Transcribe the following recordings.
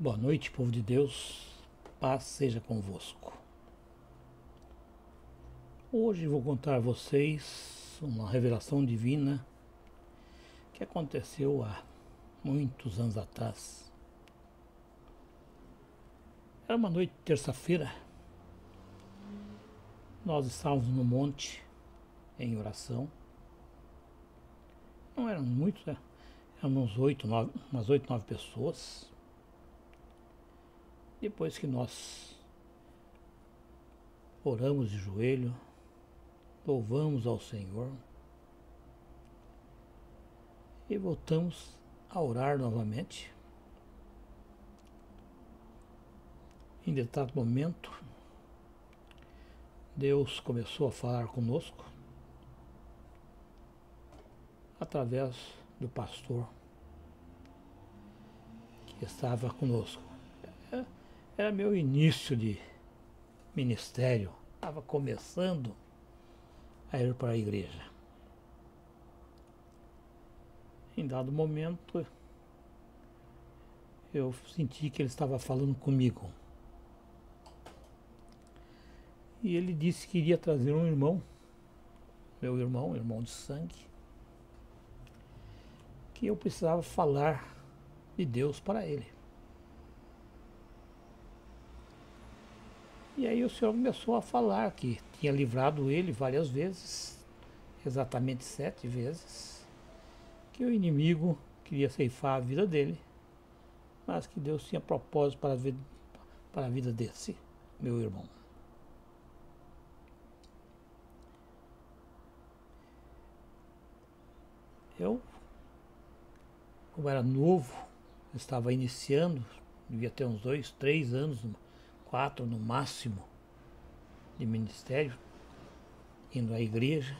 Boa noite, povo de Deus, paz seja convosco. Hoje vou contar a vocês uma revelação divina que aconteceu há muitos anos atrás. Era uma noite de terça-feira, nós estávamos no monte em oração. Não eram muitos, eram umas 8, 9 pessoas. Depois que nós oramos de joelho, louvamos ao Senhor e voltamos a orar novamente. Em determinado momento, Deus começou a falar conosco através do pastor que estava conosco. Era meu início de ministério, estava começando a ir para a igreja. Em dado momento, eu senti que ele estava falando comigo. E ele disse que iria trazer um irmão, meu irmão de sangue, que eu precisava falar de Deus para ele. E aí o Senhor começou a falar que tinha livrado ele várias vezes, exatamente 7 vezes, que o inimigo queria ceifar a vida dele, mas que Deus tinha propósito para a vida desse meu irmão. Eu, como era novo, estava iniciando, devia ter uns 2, 3 anos, 4 no máximo, de ministério, indo à igreja.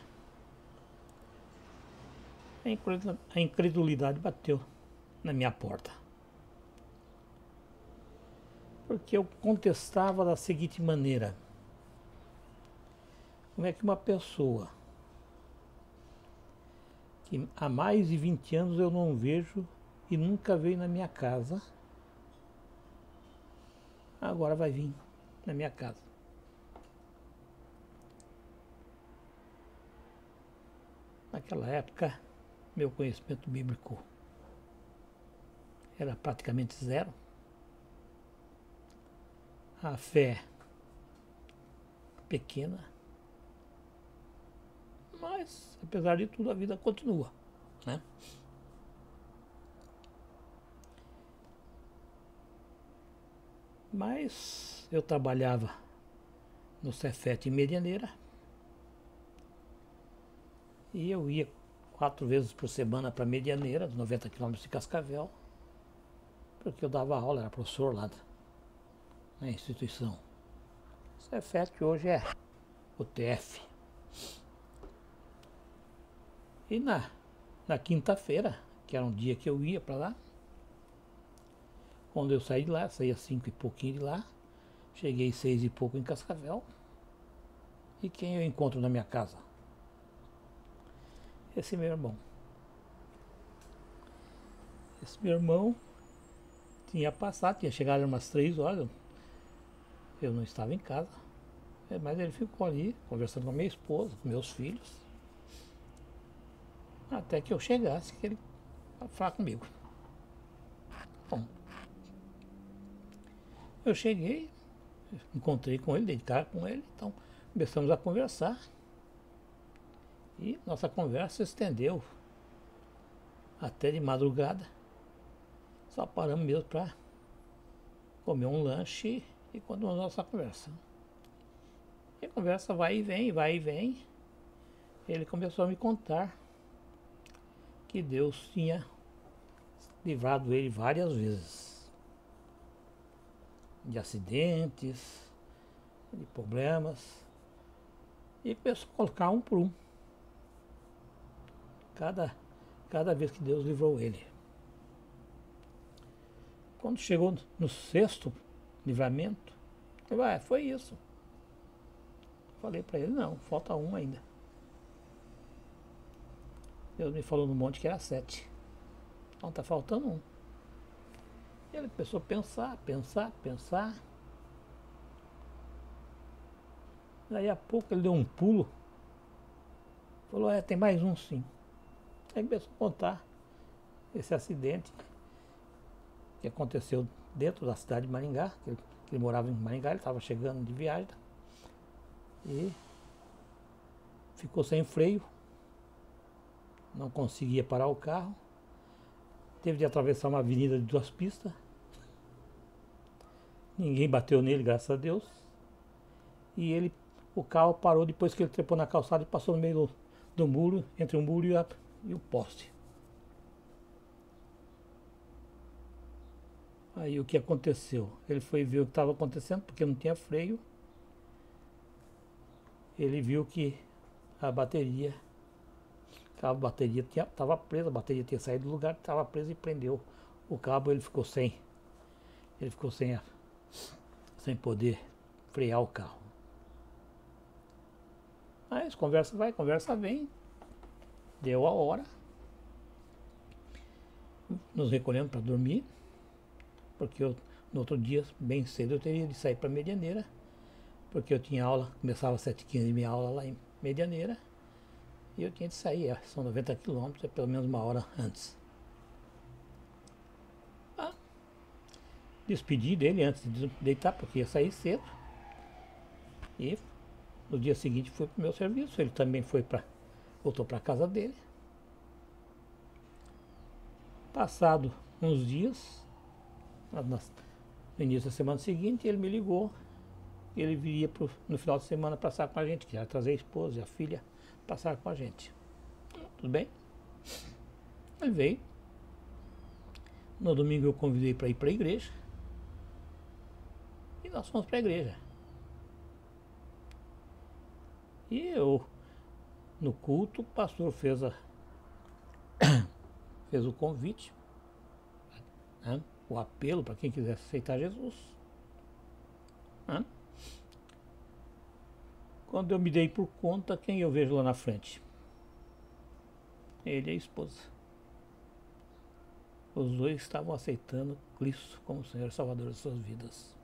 A incredulidade bateu na minha porta. Porque eu contestava da seguinte maneira: como é que uma pessoa que há mais de 20 anos eu não vejo e nunca veio na minha casa, agora vai vir na minha casa? Naquela época, meu conhecimento bíblico era praticamente zero. A fé pequena. Mas, apesar de tudo, a vida continua, né? Mas eu trabalhava no Cefet em Medianeira e eu ia 4 vezes por semana para Medianeira, 90 quilômetros de Cascavel, porque eu dava aula, era professor lá na instituição. Cefet hoje é o TF. E na quinta-feira, que era um dia que eu ia para lá, quando eu saí de lá, saía 5 e pouquinho de lá, cheguei 6 e pouco em Cascavel. E quem eu encontro na minha casa? Esse meu irmão. Esse meu irmão tinha chegado umas 3 horas, eu não estava em casa, mas ele ficou ali conversando com a minha esposa, com meus filhos, até que eu chegasse, que ele ia falar comigo. Bom, eu cheguei, encontrei com ele, dei de cara com ele, então começamos a conversar. E nossa conversa se estendeu até de madrugada. Só paramos mesmo para comer um lanche e continuamos a nossa conversa. E a conversa vai e vem, vai e vem. Ele começou a me contar que Deus tinha livrado ele várias vezes de acidentes, de problemas. E começou a colocar um por um. Cada vez que Deus livrou ele. Quando chegou no 6º livramento, eu falei, foi isso. Falei para ele, não, falta um ainda. Deus me falou no monte que era 7. Então tá faltando um. Ele começou a pensar. Daí a pouco ele deu um pulo, falou, tem mais um sim. Aí começou a contar esse acidente que aconteceu dentro da cidade de Maringá, que ele morava em Maringá, ele estava chegando de viagem e ficou sem freio, não conseguia parar o carro, teve de atravessar uma avenida de 2 pistas, ninguém bateu nele, graças a Deus, e o carro parou depois que ele trepou na calçada e passou no meio do muro, entre o muro e o poste. Aí o que aconteceu? Ele foi ver o que estava acontecendo, porque não tinha freio. Ele viu que a bateria estava presa, a bateria tinha saído do lugar, estava presa e prendeu o cabo, ele ficou sem poder frear o carro. Mas conversa vai, conversa vem, deu a hora, nos recolhemos para dormir, porque no outro dia, bem cedo, eu teria de sair para Medianeira, porque eu tinha aula, começava às 7h15 minha aula lá em Medianeira, e eu tinha de sair, são 90 quilômetros, é pelo menos uma hora antes. Despedi dele antes de deitar, porque ia sair cedo, e no dia seguinte fui para o meu serviço, ele também voltou para a casa dele. Passado uns dias, no início da semana seguinte, ele me ligou, ele viria no final de semana passar com a gente, que ia trazer a esposa e a filha, passar com a gente. Tudo bem? Ele veio. No domingo eu convidei para ir para a igreja. E nós fomos para a igreja. E no culto, o pastor fez o convite, né? O apelo para quem quisesse aceitar Jesus. Né? Quando eu me dei por conta, quem eu vejo lá na frente? Ele e a esposa. Os dois estavam aceitando Cristo como Senhor e Salvador de suas vidas.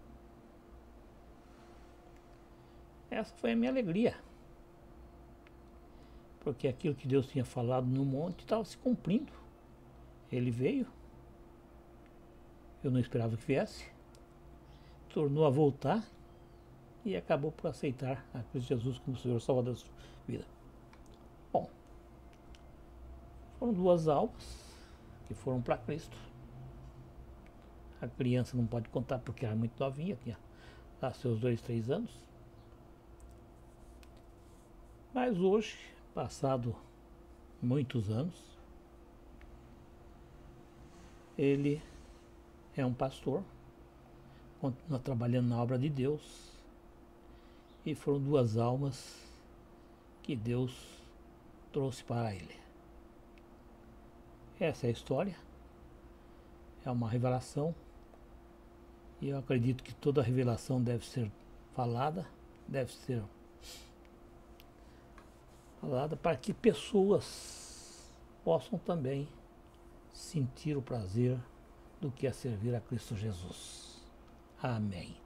Essa foi a minha alegria. Porque aquilo que Deus tinha falado no monte estava se cumprindo. Ele veio. Eu não esperava que viesse. Tornou a voltar. E acabou por aceitar a Cristo Jesus como Senhor e Salvador de sua vida. Bom, foram 2 almas que foram para Cristo. A criança não pode contar porque era muito novinha, tinha lá seus 2, 3 anos. Mas hoje, passado muitos anos, ele é um pastor, continua trabalhando na obra de Deus, e foram 2 almas que Deus trouxe para ele. Essa é a história, é uma revelação, e eu acredito que toda revelação deve ser falada para que pessoas possam também sentir o prazer do que é servir a Cristo Jesus. Amém.